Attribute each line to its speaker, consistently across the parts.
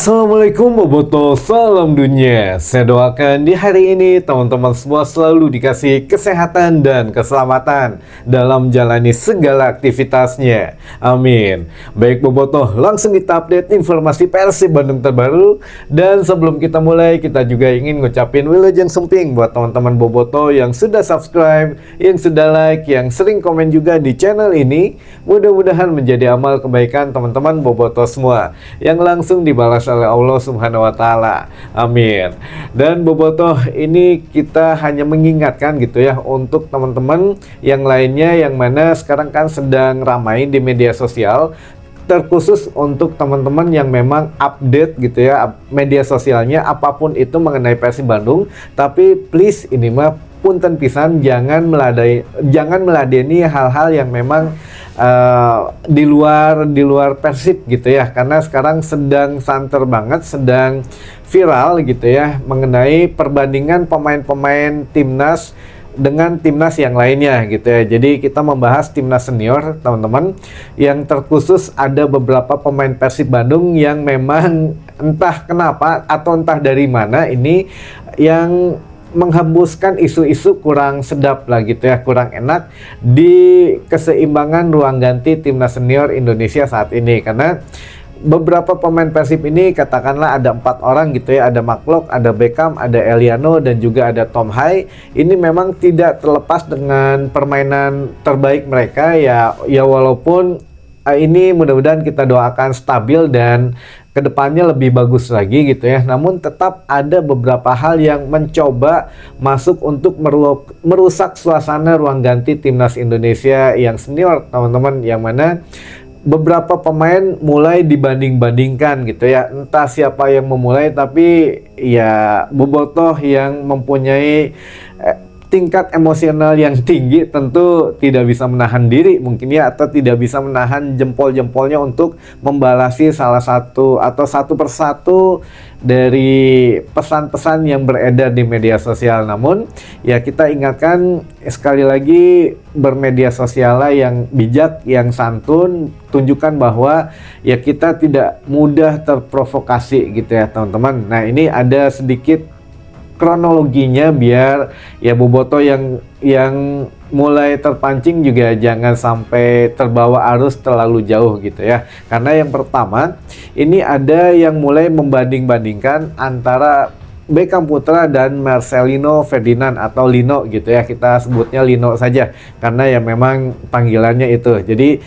Speaker 1: Assalamualaikum Boboto, salam dunia. Saya doakan di hari ini teman-teman semua selalu dikasih kesehatan dan keselamatan dalam menjalani segala aktivitasnya. Amin. Baik Boboto, langsung kita update informasi Persib Bandung terbaru. Dan sebelum kita mulai, kita juga ingin ngucapin wilujeng sumping buat teman-teman Boboto yang sudah subscribe, yang sudah like, yang sering komen juga di channel ini. Mudah-mudahan menjadi amal kebaikan teman-teman Boboto semua yang langsung dibalas oleh Allah Subhanahu wa Ta'ala. Amin. Dan Bobotoh, ini kita hanya mengingatkan gitu ya untuk teman-teman yang lainnya yang mana sekarang kan sedang ramai di media sosial, terkhusus untuk teman-teman yang memang update gitu ya media sosialnya apapun itu mengenai Persib Bandung. Tapi please ini mah punten pisan, jangan meladeni hal-hal yang memang di luar Persib gitu ya, karena sekarang sedang santer banget, sedang viral gitu ya mengenai perbandingan pemain-pemain timnas dengan timnas yang lainnya gitu ya. Jadi kita membahas timnas senior teman-teman, yang terkhusus ada beberapa pemain Persib Bandung yang memang entah kenapa atau entah dari mana ini yang menghembuskan isu-isu kurang sedap lah gitu ya, kurang enak di keseimbangan ruang ganti timnas senior Indonesia saat ini. Karena beberapa pemain Persib ini katakanlah ada 4 orang gitu ya, ada Maklok, ada Beckham, ada Eliano, dan juga ada Tom Hai. Ini memang tidak terlepas dengan permainan terbaik mereka ya walaupun ini mudah-mudahan kita doakan stabil dan kedepannya lebih bagus lagi gitu ya. Namun tetap ada beberapa hal yang mencoba masuk untuk merusak suasana ruang ganti timnas Indonesia yang senior teman-teman, yang mana beberapa pemain mulai dibanding-bandingkan gitu ya. Entah siapa yang memulai, tapi ya Bobotoh yang mempunyai tingkat emosional yang tinggi tentu tidak bisa menahan diri mungkin ya, atau tidak bisa menahan jempol-jempolnya untuk membalasi salah satu atau satu persatu dari pesan-pesan yang beredar di media sosial. Namun ya kita ingatkan sekali lagi, bermedia sosial yang bijak, yang santun, tunjukkan bahwa ya kita tidak mudah terprovokasi gitu ya teman-teman. Nah ini ada sedikit kronologinya biar ya Boboto yang mulai terpancing juga jangan sampai terbawa arus terlalu jauh gitu ya. Karena yang pertama, ini ada yang mulai membanding-bandingkan antara Beckham Putra dan Marcelino Ferdinand atau Lino gitu ya, kita sebutnya Lino saja karena ya memang panggilannya itu. Jadi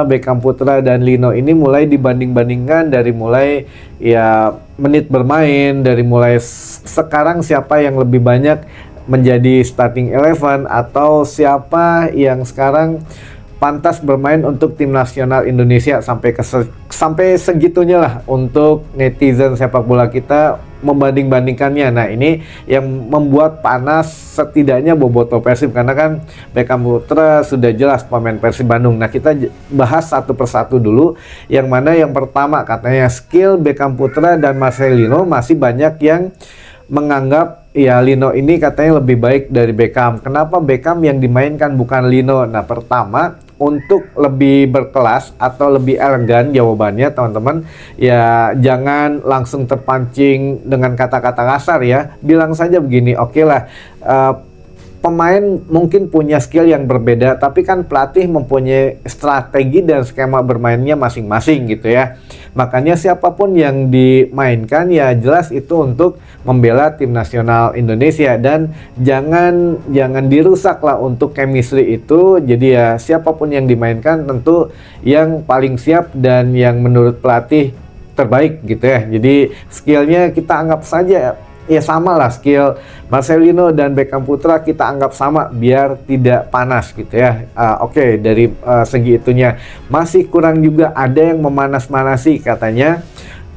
Speaker 1: Beckham Putra dan Lino ini mulai dibanding-bandingkan dari mulai ya menit bermain, dari mulai sekarang siapa yang lebih banyak menjadi starting 11 atau siapa yang sekarang pantas bermain untuk tim nasional Indonesia, sampai segitunya lah untuk netizen sepak bola kita membanding-bandingkannya. Nah ini yang membuat panas setidaknya Boboto Persib, karena kan Beckham Putra sudah jelas pemain Persib Bandung. Nah kita bahas satu persatu dulu. Yang mana yang pertama, katanya skill Beckham Putra dan Marcelino masih banyak yang menganggap ya Lino ini katanya lebih baik dari Beckham. Kenapa Beckham yang dimainkan bukan Lino? Nah pertama, untuk lebih berkelas atau lebih elegan jawabannya teman-teman, ya jangan langsung terpancing dengan kata-kata kasar ya. Bilang saja begini, oke lah, pemain mungkin punya skill yang berbeda, tapi kan pelatih mempunyai strategi dan skema bermainnya masing-masing gitu ya. Makanya siapapun yang dimainkan ya jelas itu untuk membela tim nasional Indonesia, dan jangan dirusak lah untuk chemistry itu. Jadi ya siapapun yang dimainkan tentu yang paling siap dan yang menurut pelatih terbaik gitu ya. Jadi skillnya kita anggap saja ya sama lah, skill Marcelino dan Beckham Putra kita anggap sama biar tidak panas gitu ya. Oke, dari segi itunya masih kurang juga ada yang memanas-manasi, katanya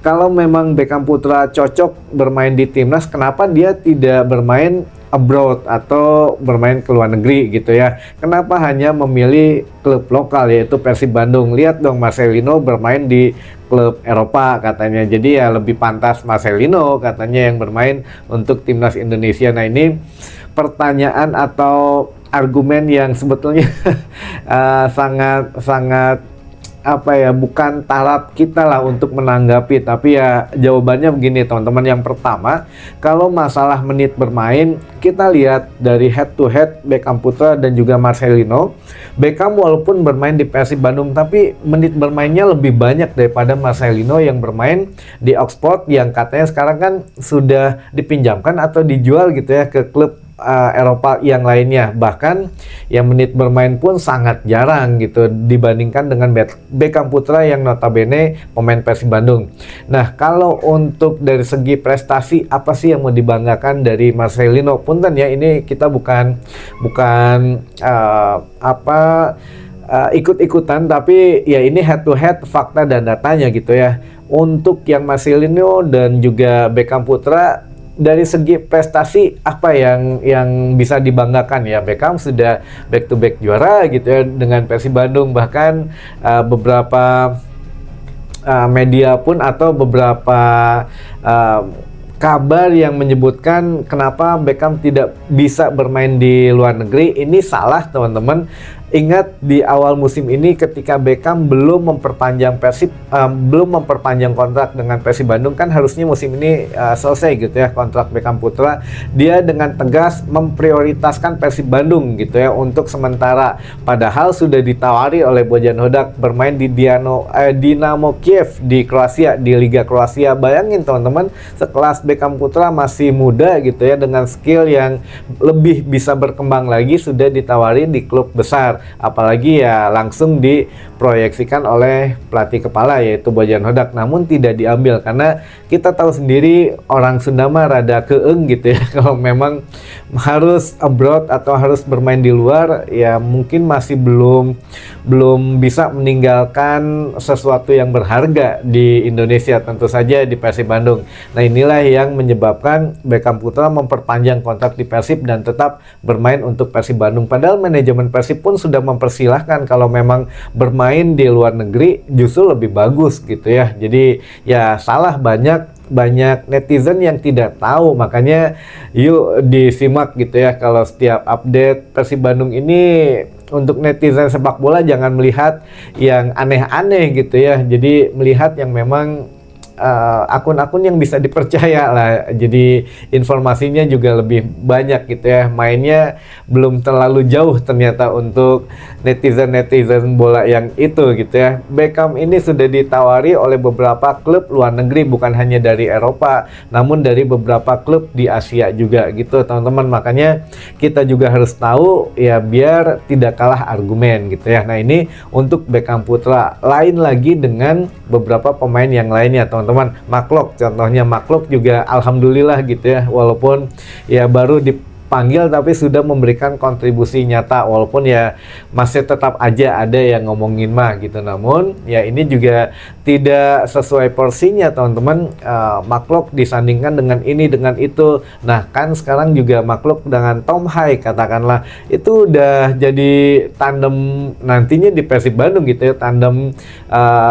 Speaker 1: kalau memang Beckham Putra cocok bermain di timnas, kenapa dia tidak bermain abroad atau bermain ke luar negeri gitu ya. Kenapa hanya memilih klub lokal yaitu Persib Bandung? Lihat dong Marcelino bermain di klub Eropa katanya. Jadi ya lebih pantas Marcelino katanya yang bermain untuk timnas Indonesia. Nah ini pertanyaan atau argumen yang sebetulnya sangat apa ya, bukan taraf kita lah untuk menanggapi, tapi ya jawabannya begini teman-teman. Yang pertama, kalau masalah menit bermain, kita lihat dari head to head Beckham Putra dan juga Marcelino. Beckham walaupun bermain di Persib Bandung, tapi menit bermainnya lebih banyak daripada Marcelino yang bermain di Oxford, yang katanya sekarang kan sudah dipinjamkan atau dijual gitu ya ke klub Eropa yang lainnya. Bahkan yang menit bermain pun sangat jarang gitu dibandingkan dengan Beckham Putra yang notabene pemain Persib Bandung. Nah, kalau untuk dari segi prestasi, apa sih yang mau dibanggakan dari Marcelino? Punten ya, ini kita bukan ikut-ikutan, tapi ya ini head to head fakta dan datanya gitu ya. Untuk yang Marcelino dan juga Beckham Putra, dari segi prestasi apa yang bisa dibanggakan ya? Beckham sudah back to back juara gitu ya dengan Persib Bandung. Bahkan beberapa media pun atau beberapa kabar yang menyebutkan kenapa Beckham tidak bisa bermain di luar negeri, ini salah teman-teman. Ingat di awal musim ini ketika Beckham belum memperpanjang kontrak dengan Persib Bandung, kan harusnya musim ini selesai gitu ya kontrak Beckham Putra. Dia dengan tegas memprioritaskan Persib Bandung gitu ya untuk sementara. Padahal sudah ditawari oleh Bojan Hodak bermain di Dinamo Kiev di Kroasia, di Liga Kroasia. Bayangin teman-teman, sekelas Beckham Putra masih muda gitu ya dengan skill yang lebih bisa berkembang lagi, sudah ditawari di klub besar. Apalagi ya langsung diproyeksikan oleh pelatih kepala yaitu Bojan Hodak, namun tidak diambil karena kita tahu sendiri orang Sunda mah rada keeng gitu ya. Kalau memang harus abroad atau harus bermain di luar, ya mungkin masih belum bisa meninggalkan sesuatu yang berharga di Indonesia, tentu saja di Persib Bandung. Nah, inilah yang menyebabkan Beckham Putra memperpanjang kontrak di Persib dan tetap bermain untuk Persib Bandung. Padahal manajemen Persib pun sudah mempersilahkan kalau memang bermain di luar negeri justru lebih bagus gitu ya. Jadi ya salah banyak netizen yang tidak tahu. Makanya yuk disimak gitu ya, kalau setiap update Persib Bandung ini. Untuk netizen sepak bola jangan melihat yang aneh-aneh gitu ya, jadi melihat yang memang akun-akun yang bisa dipercaya lah. Jadi informasinya juga lebih banyak gitu ya, mainnya belum terlalu jauh ternyata untuk netizen bola yang itu gitu ya. Beckham ini sudah ditawari oleh beberapa klub luar negeri, bukan hanya dari Eropa namun dari beberapa klub di Asia juga gitu teman-teman. Makanya kita juga harus tahu ya, biar tidak kalah argumen gitu ya. Nah, ini untuk Beckham Putra. Lain lagi dengan beberapa pemain yang lainnya teman-teman. Maklok contohnya, Maklok juga alhamdulillah gitu ya, walaupun ya baru dipanggil tapi sudah memberikan kontribusi nyata, walaupun ya masih tetap aja ada yang ngomongin mah gitu. Namun ya ini juga tidak sesuai porsinya teman-teman. Maklok disandingkan dengan ini dengan itu. Nah, kan sekarang juga Maklok dengan Tom Hai katakanlah itu udah jadi tandem nantinya di Persib Bandung gitu ya, tandem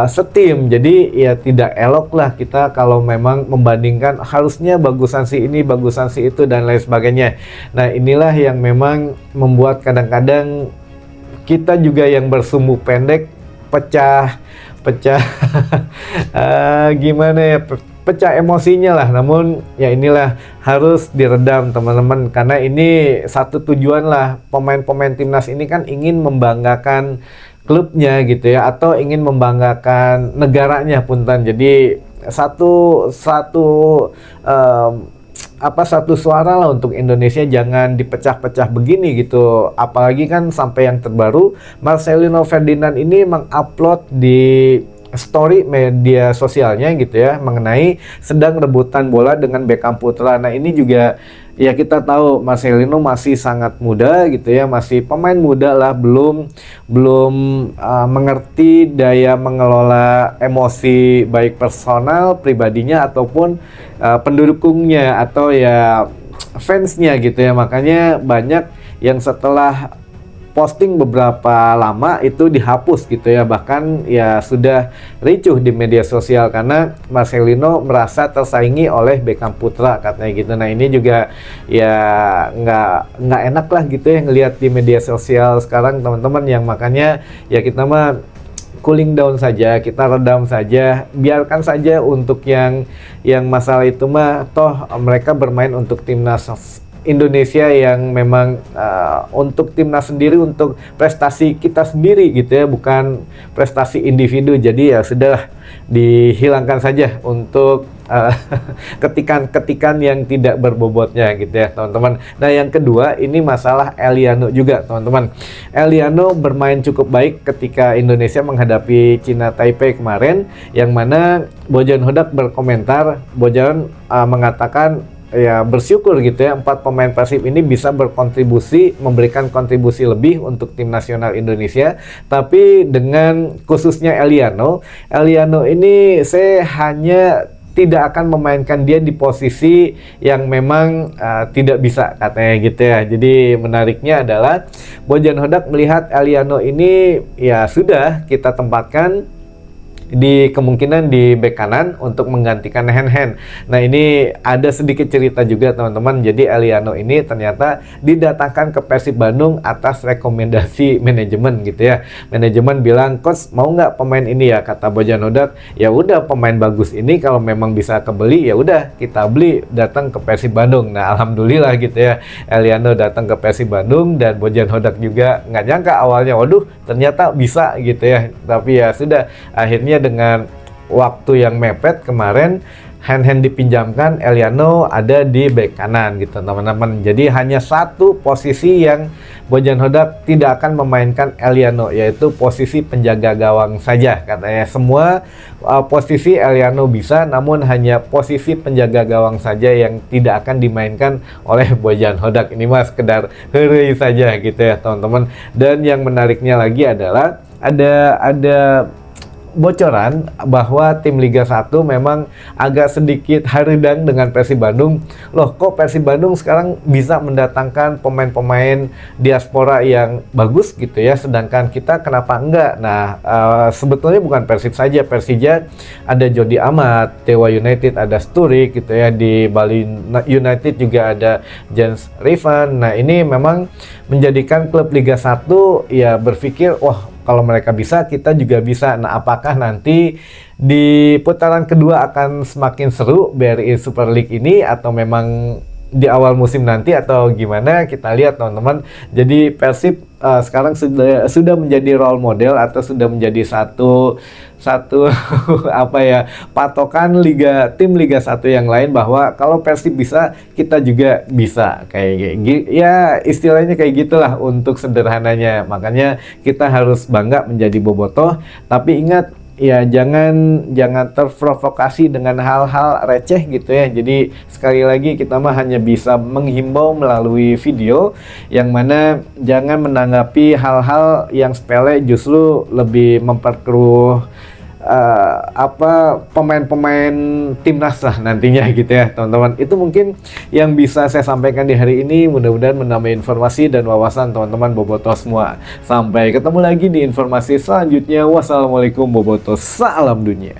Speaker 1: setim. Jadi ya tidak elok lah kita kalau memang membandingkan harusnya bagusan si ini, bagusan si itu dan lain sebagainya. Nah, inilah yang memang membuat kadang-kadang kita juga yang bersumbu pendek pecah gimana ya, pecah emosinya lah. Namun ya inilah harus diredam teman-teman, karena ini satu tujuan lah, pemain-pemain timnas ini kan ingin membanggakan klubnya gitu ya, atau ingin membanggakan negaranya punten. Jadi satu suara lah untuk Indonesia, jangan dipecah-pecah begini gitu. Apalagi kan sampai yang terbaru Marcelino Ferdinand ini mengupload di story media sosialnya gitu ya mengenai sedang rebutan bola dengan Beckham Putra. Nah, ini juga ya kita tahu Marcelino masih sangat muda gitu ya, masih pemain muda lah, belum mengerti daya mengelola emosi baik personal pribadinya ataupun pendukungnya atau ya fansnya gitu ya. Makanya banyak yang setelah posting beberapa lama itu dihapus gitu ya, bahkan ya sudah ricuh di media sosial karena Marcelino merasa tersaingi oleh Beckham Putra katanya gitu. Nah, ini juga ya nggak enak lah gitu ya ngelihat di media sosial sekarang teman-teman, yang makanya ya kita mah cooling down saja, kita redam saja, biarkan saja untuk yang masalah itu mah toh mereka bermain untuk timnas Indonesia yang memang untuk timnas sendiri, untuk prestasi kita sendiri gitu ya, bukan prestasi individu. Jadi ya sudah dihilangkan saja untuk ketikan-ketikan yang tidak berbobotnya gitu ya teman-teman. Nah yang kedua ini masalah Eliano juga teman-teman. Eliano bermain cukup baik ketika Indonesia menghadapi Cina Taipei kemarin, yang mana Bojan Hodak berkomentar, Bojan mengatakan ya bersyukur gitu ya 4 pemain Persib ini bisa berkontribusi, memberikan kontribusi lebih untuk tim nasional Indonesia. Tapi dengan khususnya Eliano ini saya hanya tidak akan memainkan dia di posisi yang memang tidak bisa katanya gitu ya. Jadi menariknya adalah Bojan Hodak melihat Eliano ini ya sudah kita tempatkan di kemungkinan di bek kanan untuk menggantikan Hen. Nah ini ada sedikit cerita juga teman-teman. Jadi Eliano ini ternyata didatangkan ke Persib Bandung atas rekomendasi manajemen gitu ya. Manajemen bilang, "Coach, mau nggak pemain ini ya?" Kata Bojan Hodak, "Ya udah, pemain bagus ini kalau memang bisa kebeli ya udah kita beli, datang ke Persib Bandung." Nah alhamdulillah gitu ya, Eliano datang ke Persib Bandung, dan Bojan Hodak juga nggak nyangka awalnya, waduh ternyata bisa gitu ya. Tapi ya sudah, akhirnya dengan waktu yang mepet kemarin Hen dipinjamkan, Eliano ada di bek kanan gitu teman-teman. Jadi hanya satu posisi yang Bojan Hodak tidak akan memainkan Eliano, yaitu posisi penjaga gawang saja katanya. Semua posisi Eliano bisa, namun hanya posisi penjaga gawang saja yang tidak akan dimainkan oleh Bojan Hodak. Ini mah sekedar heureuy saja gitu ya teman-teman. Dan yang menariknya lagi adalah ada bocoran bahwa tim Liga 1 memang agak sedikit haridang dengan Persib Bandung. Loh, kok Persib Bandung sekarang bisa mendatangkan pemain-pemain diaspora yang bagus gitu ya, sedangkan kita kenapa enggak? Nah, sebetulnya bukan Persib saja, Persija ada Jody Amat, Dewa United ada Sturik gitu ya, di Bali United juga ada Jens Rivan. Nah, ini memang menjadikan klub Liga 1 ya berpikir, wah kalau mereka bisa, kita juga bisa. Nah, apakah nanti di putaran kedua akan semakin seru BRI Super League ini, atau memang di awal musim nanti, atau gimana? Kita lihat teman-teman. Jadi Persib sekarang sudah menjadi role model, atau sudah menjadi satu apa ya, patokan tim Liga 1 yang lain, bahwa kalau Persib bisa, kita juga bisa, kayak ya istilahnya kayak gitulah untuk sederhananya. Makanya kita harus bangga menjadi bobotoh, tapi ingat ya jangan terprovokasi dengan hal-hal receh gitu ya. Jadi sekali lagi kita mah hanya bisa menghimbau melalui video, yang mana jangan menanggapi hal-hal yang sepele, justru lebih memperkeruh pemain-pemain timnas lah nantinya gitu ya teman-teman. Itu mungkin yang bisa saya sampaikan di hari ini. Mudah-mudahan menambah informasi dan wawasan teman-teman bobotoh semua. Sampai ketemu lagi di informasi selanjutnya. Wassalamualaikum bobotoh, salam dunia.